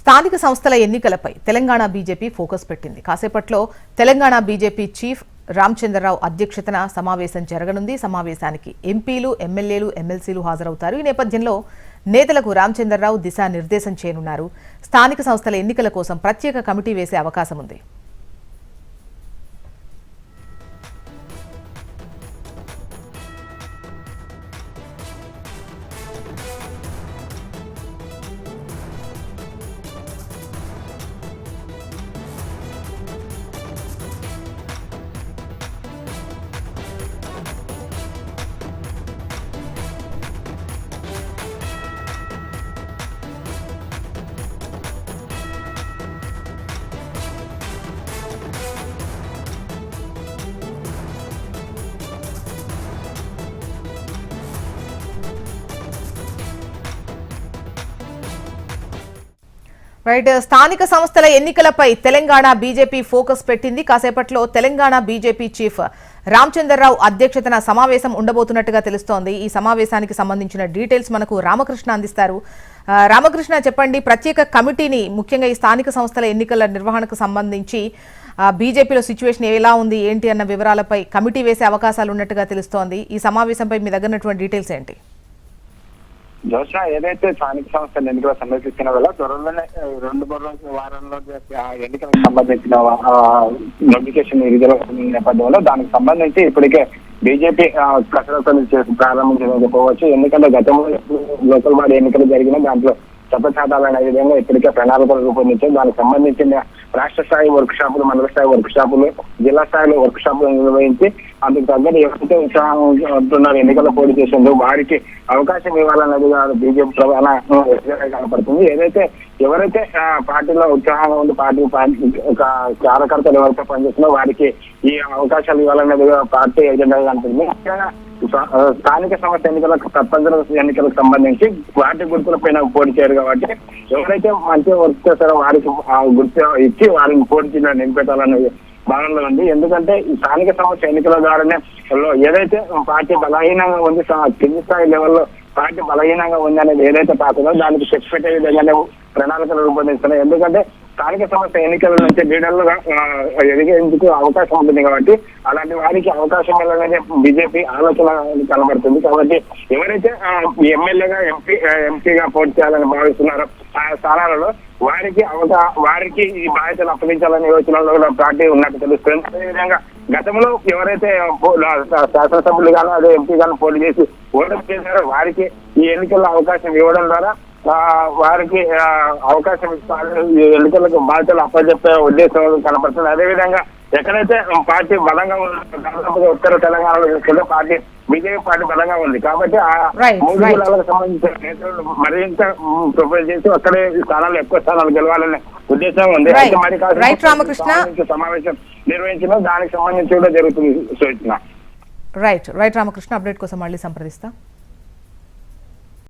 స్థానిక సంస్థల ఎన్నికలపై తెలంగాణ బీజేపీ ఫోకస్ పెట్టింది. కాసేపట్లో తెలంగాణ బీజేపీ చీఫ్ రామచంద్రరావు అధ్యక్షతన సమావేశం జరగనుంది. సమావేశానికి ఎంపీలు, ఎమ్మెల్యేలు, ఎమ్మెల్సీలు హాజరవుతారు. ఈ నేపథ్యంలో నేతలకు రామచంద్రరావు దిశానిర్దేశం చేయనున్నారు. స్థానిక సంస్థల ఎన్నికల కోసం ప్రత్యేక కమిటీ వేసే అవకాశం ఉంది. రైట్, స్థానిక సంస్థల ఎన్నికలపై తెలంగాణ బీజేపీ ఫోకస్ పెట్టింది. కాసేపట్లో తెలంగాణ బీజేపీ చీఫ్ రామచంద్రరావు అధ్యక్షతన సమావేశం ఉండబోతున్నట్టుగా తెలుస్తోంది. ఈ సమావేశానికి సంబంధించిన డీటెయిల్స్ మనకు రామకృష్ణ అందిస్తారు. రామకృష్ణ, చెప్పండి, ప్రత్యేక కమిటీని ముఖ్యంగా ఈ స్థానిక సంస్థల ఎన్నికల నిర్వహణకు సంబంధించి బీజేపీలో సిచ్యువేషన్ ఎలా ఉంది ఏంటి అన్న వివరాలపై కమిటీ వేసే అవకాశాలు ఉన్నట్టుగా తెలుస్తోంది. ఈ సమావేశంపై మీ దగ్గర డీటెయిల్స్ ఏంటి? జోష్న, ఏదైతే స్థానిక సంస్థల ఎన్నికల సందర్శించిన వల్ల త్వరలోనే 2 వారంలో ఎన్నికలకు సంబంధించిన నోటిఫికేషన్ విడుదల నేపథ్యంలో దానికి సంబంధించి ఇప్పటికే బీజేపీ కసరత్తులు చేసి ప్రారంభించడం చెప్పవచ్చు. ఎందుకంటే గతంలో లోకల్ బాడీ ఎన్నికలు జరిగిన దాంట్లో శపథాలనే విధంగా ఇప్పటికే ప్రణాళికలు రూపొందించారు. దానికి సంబంధించిన రాష్ట్ర స్థాయి వర్క్ షాపులు, మండల స్థాయి వర్క్ షాపులు, జిల్లా స్థాయిలో వర్క్ షాపులు నిర్వహించి అందుకు తగ్గట్టు ఎవరైతే ఉత్సాహం ఉంటున్నారు ఎన్నికల్లో పోటీ చేసిందో వారికి అవకాశం ఇవ్వాలన్నది బీజేపీ ప్రధాన కనపడుతుంది. ఎవరైతే పార్టీలో ఉత్సాహంగా ఉండి పార్టీ కార్యకర్తలు ఎవరైతే పనిచేస్తున్నా వారికి ఈ అవకాశాలు ఇవ్వాలన్నది పార్టీ ఎజెండా కనపడుతుంది. ముఖ్యంగా స్థానిక సంస్థ ఎన్నికలకు తప్పనిసరి ఎన్నికలకు సంబంధించి పార్టీ గుర్తుల పైన పోటీ చేయరు కాబట్టి ఎవరైతే మంచిగా వర్క్ చేస్తారో వారికి గుర్తు ఇచ్చి వారిని పోటీ నిలిపెట్టాలనే భావనలో ఉంది. ఎందుకంటే ఈ స్థానిక సంస్థ ఎన్నికల ద్వారానే ఏదైతే పార్టీ బలహీనంగా ఉంది, కింది స్థాయి లెవెల్లో పార్టీ బలహీనంగా ఉంది అనేది ఏదైతే పార్టీలో దానికి చెక్ పెట్టే విధంగానే ప్రణాళికలు రూపొందిస్తున్నాయి. ఎందుకంటే స్థానిక సంస్థ ఎన్నికల నుంచి లీడర్లుగా ఎదిగేందుకు అవకాశం ఉంటుంది కాబట్టి అలాంటి వారికి అవకాశం ఇవ్వాలనేది బీజేపీ ఆలోచన కనబడుతుంది. కాబట్టి ఎవరైతే ఎమ్మెల్యేగా ఎంపీగా పోటీ చేయాలని భావిస్తున్నారో ఆ స్థానాలలో వారికి ఈ బాధ్యతలు అప్పగించాలనే యోచనలో పార్టీ ఉన్నట్టు తెలుస్తుంది. అదేవిధంగా గతంలో ఎవరైతే శాసనసభ్యులు గాను అదే ఎంపీ గాను పోటీ చేసి ఓటమి చేశారో వారికి ఈ ఎన్నికల్లో అవకాశం ఇవ్వడం ద్వారా వారికి అవకాశం ఇస్తారు, ఎన్నికలకు బాధ్యతలు అప్పచెప్పే ఉద్దేశం కనపడుతుంది. అదేవిధంగా ఎక్కడైతే పార్టీ బలంగా ఉంది, ఉత్తర తెలంగాణలో చూసుకుంటే బీజేపీ పార్టీ బలంగా ఉంది కాబట్టి ఆ 3 జిల్లాలకు సంబంధించిన నేతలు మరింత ప్రొఫైల్ చేసి అక్కడే స్థానాలు ఎక్కువ స్థానాలు గెలవాలనే ఉద్దేశం ఉంది. అయితే మరి సమావేశం నిర్వహించిన దానికి సంబంధించి కూడా జరుగుతుంది. రైట్ రామకృష్ణ, అప్డేట్ కోసం మళ్ళీ సంప్రదిస్తా.